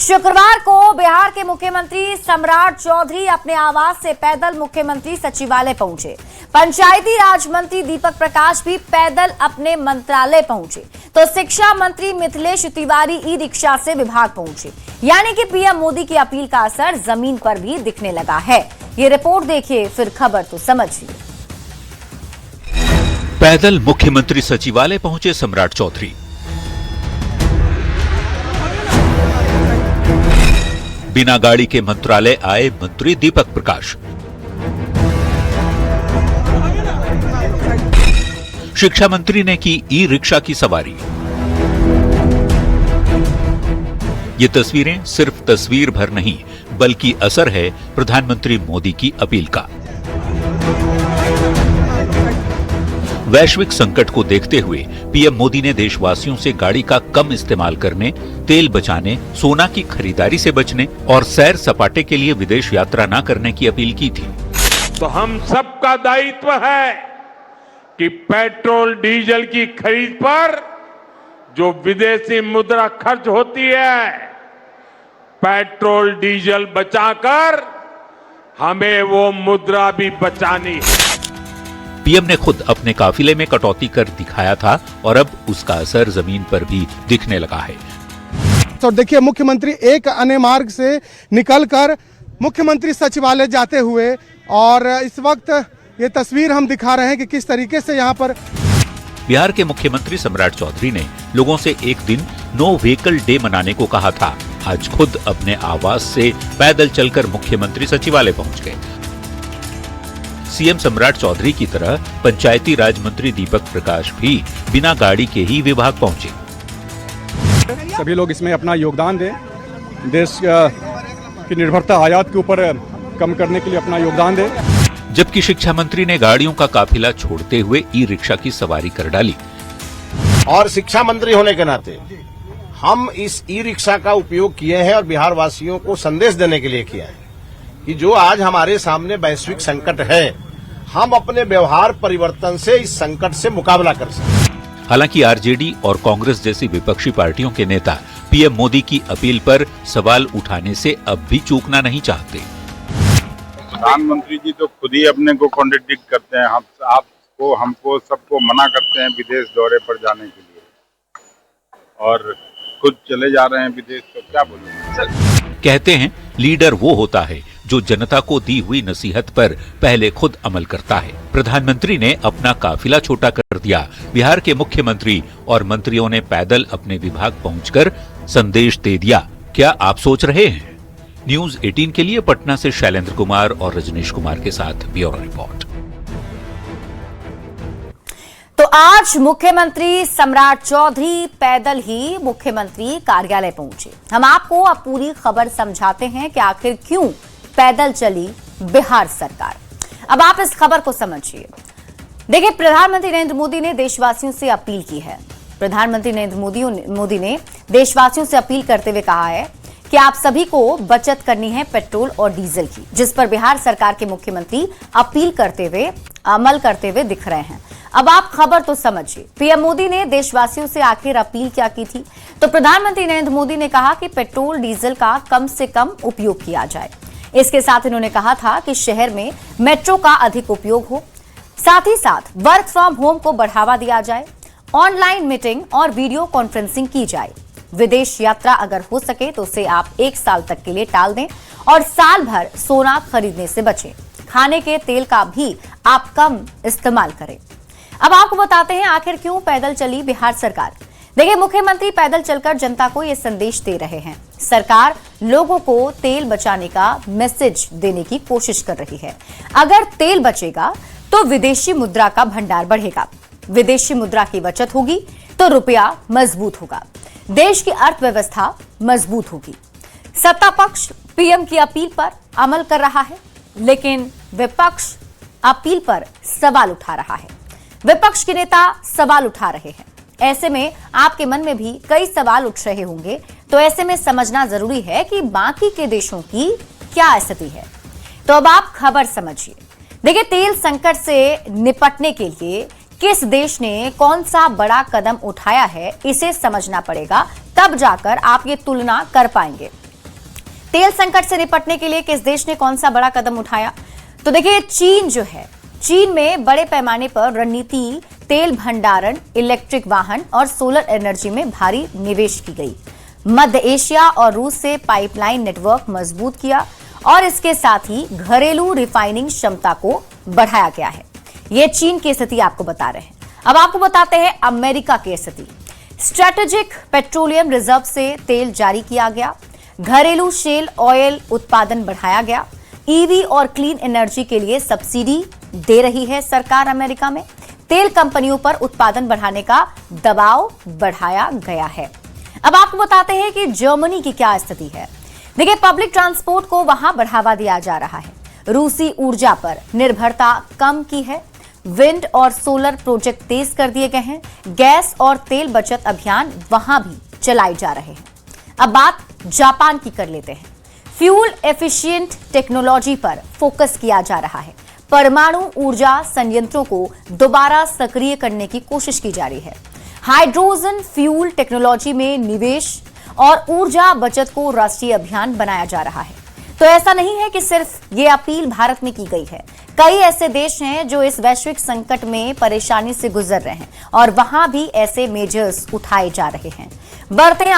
शुक्रवार को बिहार के मुख्यमंत्री सम्राट चौधरी अपने आवास से पैदल मुख्यमंत्री सचिवालय पहुंचे। पंचायती राज मंत्री दीपक प्रकाश भी पैदल अपने मंत्रालय पहुंचे, तो शिक्षा मंत्री मिथिलेश तिवारी ई रिक्शा से विभाग पहुंचे। यानी कि पीएम मोदी की अपील का असर जमीन पर भी दिखने लगा है। ये रिपोर्ट देखिए, फिर खबर तो समझिए। पैदल मुख्यमंत्री सचिवालय पहुंचे सम्राट चौधरी। बिना गाड़ी के मंत्रालय आए मंत्री दीपक प्रकाश। शिक्षा मंत्री ने की ई रिक्शा की सवारी। ये तस्वीरें सिर्फ तस्वीर भर नहीं, बल्कि असर है प्रधानमंत्री मोदी की अपील का। वैश्विक संकट को देखते हुए पीएम मोदी ने देशवासियों से गाड़ी का कम इस्तेमाल करने, तेल बचाने, सोना की खरीदारी से बचने और सैर सपाटे के लिए विदेश यात्रा न करने की अपील की थी। तो हम सबका दायित्व है कि पेट्रोल डीजल की खरीद पर जो विदेशी मुद्रा खर्च होती है, पेट्रोल डीजल बचाकर हमें वो मुद्रा भी बचानी है। पीएम ने खुद अपने काफिले में कटौती कर दिखाया था और अब उसका असर जमीन पर भी दिखने लगा है। तो देखिए, मुख्यमंत्री एक अन्य मार्ग से निकलकर मुख्यमंत्री सचिवालय जाते हुए, और इस वक्त ये तस्वीर हम दिखा रहे हैं कि किस तरीके से यहाँ पर बिहार के मुख्यमंत्री सम्राट चौधरी ने लोगों से एक दिन नो व्हीकल डे मनाने को कहा था। आज खुद अपने आवास से पैदल चलकर मुख्यमंत्री सचिवालय पहुंच गए। सीएम सम्राट चौधरी की तरह पंचायती राज मंत्री दीपक प्रकाश भी बिना गाड़ी के ही विभाग पहुंचे। सभी लोग इसमें अपना योगदान दें, देश की निर्भरता आयात के ऊपर कम करने के लिए अपना योगदान दें। जबकि शिक्षा मंत्री ने गाड़ियों का काफिला छोड़ते हुए ई रिक्शा की सवारी कर डाली। और शिक्षा मंत्री होने के नाते हम इस ई रिक्शा का उपयोग किए हैं और बिहार वासियों को संदेश देने के लिए किया है कि जो आज हमारे सामने वैश्विक संकट है, हम अपने व्यवहार परिवर्तन से इस संकट से मुकाबला कर सकते। हालांकि आरजेडी और कांग्रेस जैसी विपक्षी पार्टियों के नेता पीएम मोदी की अपील पर सवाल उठाने से अब भी चूकना नहीं चाहते। प्रधानमंत्री जी तो खुद ही अपने को कॉन्ट्रडिक्ट करते हैं। आपको, हमको, सबको मना करते हैं विदेश दौरे पर जाने के लिए, और खुद चले जा रहे हैं विदेश। तो क्या बोलूं? कहते हैं लीडर वो होता है जो जनता को दी हुई नसीहत पर पहले खुद अमल करता है। प्रधानमंत्री ने अपना काफिला छोटा कर दिया। बिहार के मुख्यमंत्री और मंत्रियों ने पैदल अपने विभाग पहुंचकर संदेश दे दिया। क्या आप सोच रहे हैं? न्यूज 18 के लिए पटना से शैलेंद्र कुमार और रजनीश कुमार के साथ ब्यूरो रिपोर्ट। तो आज मुख्यमंत्री सम्राट चौधरी पैदल ही मुख्यमंत्री कार्यालय पहुंचे। हम आपको अब पूरी खबर समझाते हैं कि आखिर क्यों पैदल चली बिहार सरकार। अब आप इस खबर को समझिए। देखिए, प्रधानमंत्री नरेंद्र मोदी ने देशवासियों से अपील की है। प्रधानमंत्री नरेंद्र मोदी ने देशवासियों से अपील करते हुए कहा है कि आप सभी को बचत करनी है पेट्रोल और डीजल की, जिस पर बिहार सरकार के मुख्यमंत्री अपील करते हुए, अमल करते हुए दिख रहे हैं। अब आप खबर तो समझिए। पीएम मोदी ने देशवासियों से आखिर अपील क्या की थी? तो प्रधानमंत्री नरेंद्र मोदी ने कहा कि पेट्रोल डीजल का कम से कम उपयोग किया जाए। इसके साथ इन्होंने कहा था कि शहर में मेट्रो का अधिक उपयोग हो, साथ ही साथ वर्क फ्रॉम होम को बढ़ावा दिया जाए, ऑनलाइन मीटिंग और वीडियो कॉन्फ्रेंसिंग की जाए। विदेश यात्रा अगर हो सके तो उसे आप 1 साल तक के लिए टाल दें और साल भर सोना खरीदने से बचें। खाने के तेल का भी आप कम इस्तेमाल करें। अब आपको बताते हैं आखिर क्यों पैदल चली बिहार सरकार। देखिए, मुख्यमंत्री पैदल चलकर जनता को यह संदेश दे रहे हैं। सरकार लोगों को तेल बचाने का मैसेज देने की कोशिश कर रही है। अगर तेल बचेगा तो विदेशी मुद्रा का भंडार बढ़ेगा, विदेशी मुद्रा की बचत होगी तो रुपया मजबूत होगा, देश की अर्थव्यवस्था मजबूत होगी। सत्ता पक्ष पीएम की अपील पर अमल कर रहा है, लेकिन विपक्ष अपील पर सवाल उठा रहा है। विपक्ष के नेता सवाल उठा रहे हैं। ऐसे में आपके मन में भी कई सवाल उठ रहे होंगे, तो ऐसे में समझना जरूरी है कि बाकी के देशों की क्या स्थिति है। तो अब आप खबर समझिए। देखिए, तेल संकट से निपटने के लिए किस देश ने कौन सा बड़ा कदम उठाया है, इसे समझना पड़ेगा, तब जाकर आप ये तुलना कर पाएंगे। तेल संकट से निपटने के लिए किस देश ने कौन सा बड़ा कदम उठाया? तो देखिए, चीन जो है, चीन में बड़े पैमाने पर रणनीति, तेल भंडारण, इलेक्ट्रिक वाहन और सोलर एनर्जी में भारी निवेश की गई। मध्य एशिया और रूस से पाइपलाइन नेटवर्क मजबूत किया और इसके साथ ही घरेलू रिफाइनिंग क्षमता को बढ़ाया गया है। ये चीन की स्थिति आपको बता रहे हैं। अब आपको बताते हैं अमेरिका की स्थिति। स्ट्रेटेजिक पेट्रोलियम रिजर्व से तेल जारी किया गया, घरेलू शेल ऑयल उत्पादन बढ़ाया गया, ईवी और क्लीन एनर्जी के लिए सब्सिडी दे रही है सरकार अमेरिका में। तेल कंपनियों पर उत्पादन बढ़ाने का दबाव बढ़ाया गया है। अब आपको बताते हैं कि जर्मनी की क्या स्थिति है। देखिए, पब्लिक ट्रांसपोर्ट को वहां बढ़ावा दिया जा रहा है। रूसी ऊर्जा पर निर्भरता कम की है। विंड और सोलर प्रोजेक्ट तेज कर दिए गए हैं। गैस और तेल बचत अभियान वहां भी चलाए जा रहे हैं। अब बात जापान की कर लेते हैं। फ्यूल एफिशिएंट टेक्नोलॉजी पर फोकस किया जा रहा है। परमाणु ऊर्जा संयंत्रों को दोबारा सक्रिय करने की कोशिश की जा रही है। हाइड्रोजन फ्यूल टेक्नोलॉजी में निवेश और ऊर्जा बचत को राष्ट्रीय अभियान बनाया जा रहा है। तो ऐसा नहीं है कि सिर्फ ये अपील भारत में की गई है। कई ऐसे देश हैं जो इस वैश्विक संकट में परेशानी से गुजर रहे हैं और वहां भी ऐसे मेजर्स उठाए जा रहे हैं। बढ़ते